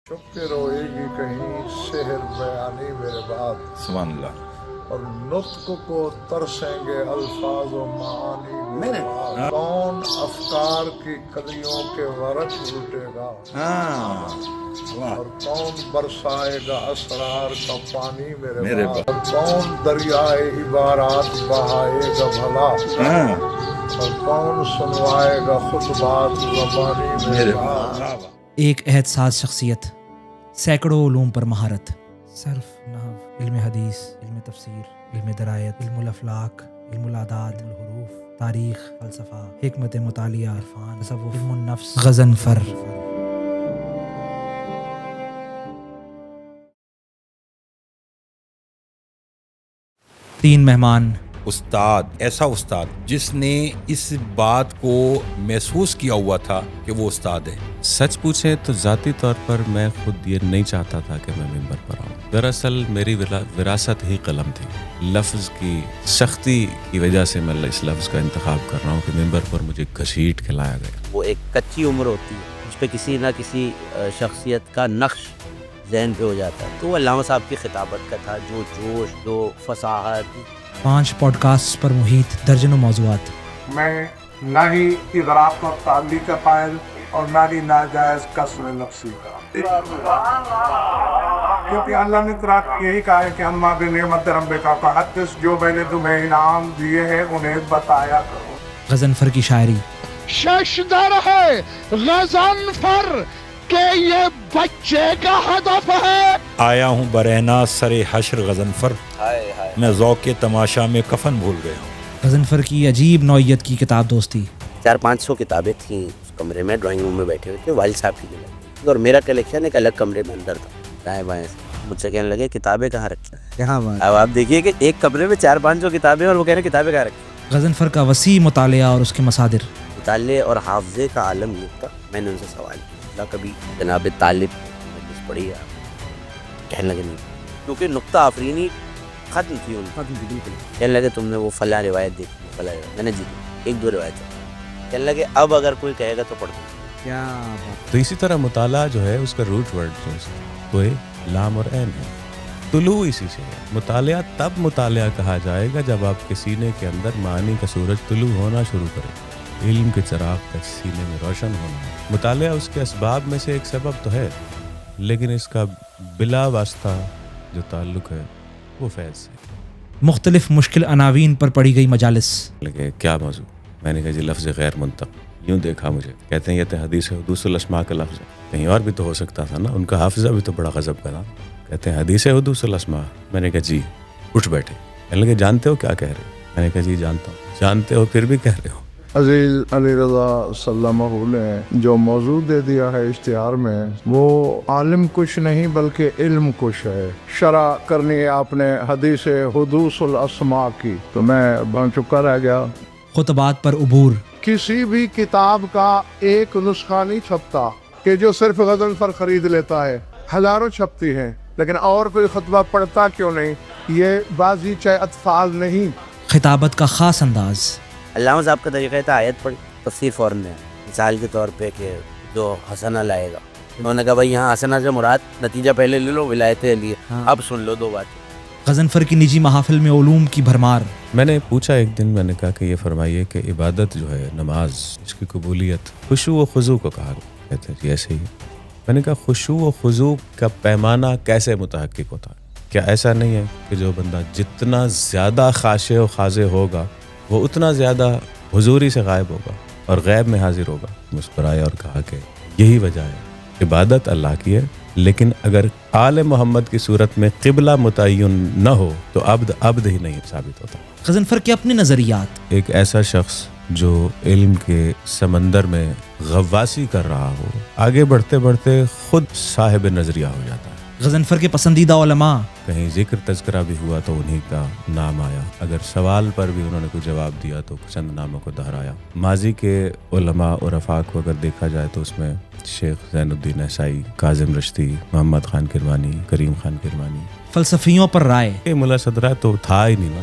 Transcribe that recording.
چپ کے روئے گی کہیں شہر بیانی میرے بعد، سبحان اللہ. اور نطق کو ترسیں گے الفاظ و معانی میرے بعد. کون افکار کی کلیوں کے ورق لوٹے گا، اور کون برسائے گا اسرار کا پانی میرے بعد. اور کون دریائے عبارات بہائے گا بھلا، اور کون سنوائے گا خطبات زبانی میرے بعد. ایک عہد ساز شخصیت، سینکڑوں علوم پر مہارت، صرف، نحو، علم حدیث، علم تفسیر، علم درایت، علم الافلاک، علم العداد، الحروف، تاریخ، فلسفہ، حکمت مطالعہ، عرفان، تصوف، علم النفس، غضنفر. تین مہمان. استاد، ایسا استاد جس نے اس بات کو محسوس کیا ہوا تھا کہ وہ استاد ہے. سچ پوچھیں تو ذاتی طور پر میں خود یہ نہیں چاہتا تھا کہ میں ممبر پر آؤں. دراصل میری وراثت ہی قلم تھی. لفظ کی سختی کی وجہ سے میں اس لفظ کا انتخاب کر رہا ہوں کہ ممبر پر مجھے گھسیٹ کے لایا گیا. وہ ایک کچی عمر ہوتی ہے اس پہ کسی نہ کسی شخصیت کا نقش ذہن پہ ہو جاتا ہے. تو وہ علامہ صاحب کی خطابت کا تھا، جو جوش، جو فصاحت. 5 پوڈ کاسٹ پر محیط درجنوں موضوعات. میں نہ ہی ادراک اور تعلیق کا قائل اور نہ ہی ناجائز قصر نفسی کا، کیونکہ اللہ نے یہی کہا ہے کہ اما بنعمت ربک فحدث، جو میں نے تمہیں انعام دیے ہیں انہیں بتایا کرو. غضنفر کی شاعری. ششدر ہے غضنفر کہ یہ بچے کا ہدف ہے. آیا ہوں برہنہ سر حشر غضنفر، میں ذوق کے تماشا میں کفن بھول گیا ہوں. غضنفر کی عجیب نوعیت کی کتاب دوستی. 400-500 کتابیں تھیں اس کمرے میں، ڈرائنگ روم میں بیٹھے ہوئے تھے والد صاحب کی جگہ، اور میرا کلیکشن ایک الگ کمرے میں اندر تھا. دائیں بائیں سے مجھ سے کہنے لگے کتابیں کہاں رکھی ہیں. اب آپ دیکھیے کہ ایک کمرے میں 400-500 کتابیں اور وہ کہہ رہے ہیں کتابیں کہاں رکھی ہیں. غضنفر کا وسیع مطالعہ اور اس کے مصادر. مطالعے اور حافظے کا عالم یہ تھا. میں نے ان سے سوال کیا کبھی جناب طالب مجلس پڑھی ہے آپ؟ کہنے لگے نہیں، کیونکہ نقطہ آفرینی ختم تھی ان کی. کہنے لگے تم نے وہ فلاں روایت دیکھی، فلاں روایت. میں نے جی 1-2 روایت. کہنے لگے اب اگر کوئی کہے گا تو پڑھ دو. کیا تو اسی طرح مطالعہ جو ہے اس کا روٹ ورڈ جو تو لام اور عین ہے. طلوع اسی سے ہے. مطالعہ تب مطالعہ کہا جائے گا جب آپ کے سینے کے اندر معانی کا سورج طلوع ہونا شروع کرے، علم کے چراغ کا سینے میں روشن ہونا. مطالعہ اس کے اسباب میں سے ایک سبب تو ہے، لیکن اس کا بلا واسطہ جو تعلق ہے وہ فیض سے. مختلف مشکل عناوین پر پڑھی گئی مجالس. لگے کیا موضوع؟ میں نے کہا جی لفظ غیر منطق. یوں دیکھا مجھے، کہتے ہیں یہ تو حدیث حدوث الاسماء کا لفظ ہے. کہیں اور بھی تو ہو سکتا تھا نا، ان کا حافظہ بھی تو بڑا غضب کا تھا. کہتے ہیں حدیث حدوث الاسماء. میں نے کہا جی. اٹھ بیٹھے. کہنے لگے جانتے ہو کیا کہہ رہے ہو؟ میں نے کہا جی جانتا ہوں. جانتے ہو پھر بھی کہہ رہے ہو. عزیز علی رضا سلمہ نے جو موضوع دے دیا ہے اشتہار میں، وہ عالم کچھ نہیں بلکہ علم کچھ ہے. شرح کرنی ہے آپ نے حدیث حدوث الاسماء کی، تو میں بن چکا رہ گیا. خطبات پر عبور. کسی بھی کتاب کا ایک نسخہ نہیں چھپتا کہ جو صرف غضنفر خرید لیتا ہے. ہزاروں چھپتی ہیں، لیکن اور کوئی خطبہ پڑھتا کیوں نہیں؟ یہ بازی چاہے اطفال نہیں. خطابت کا خاص انداز. علامہ صاحب کا طریقہ تھا آیت پڑھی، تفسیر فوراً ہے. مثال کے طور پہ کہ جو حسنہ لائے گا، انہوں نے کہا بھائی یہاں حسنہ سے مراد نتیجہ پہلے لے لو، ولایت علی. اب سن لو 2 باتیں. غضنفر کی نجی محافل میں علوم کی بھرمار. میں نے پوچھا ایک دن، میں نے کہا کہ یہ فرمائیے کہ عبادت جو ہے نماز، اس کی قبولیت خشوع و خضوع کو کہا. کہتے ہیں جی ایسے ہی. میں نے کہا خشوع و خضوع کا پیمانہ کیسے متحقق ہوتا ہے؟ کیا ایسا نہیں ہے کہ جو بندہ جتنا زیادہ خاشع و خاضع ہوگا وہ اتنا زیادہ حضوری سے غائب ہوگا اور غیب میں حاضر ہوگا؟ مسکرائے اور کہا کہ یہی وجہ ہے، عبادت اللہ کی ہے، لیکن اگر آل محمد کی صورت میں قبلہ متعین نہ ہو تو عبد ہی نہیں ثابت ہوتا. غضنفر کے اپنے نظریات. ایک ایسا شخص جو علم کے سمندر میں غواصی کر رہا ہو، آگے بڑھتے بڑھتے خود صاحب نظریہ ہو جاتا ہے. غضنفر کے پسندیدہ علماء. کہیں ذکر تذکرہ بھی ہوا تو انہی کا نام آیا. اگر سوال پر بھی انہوں نے کوئی جواب دیا تو چند ناموں کو دہرایا. ماضی کے علماء اور عرفاء کو اگر دیکھا جائے تو اس میں شیخ زین الدین احصائی، کاظم رشتی، محمد خان کرمانی، کریم خان کرمانی. فلسفیوں پر رائے. ملا صدرہ تو تھا ہی نہیں نا.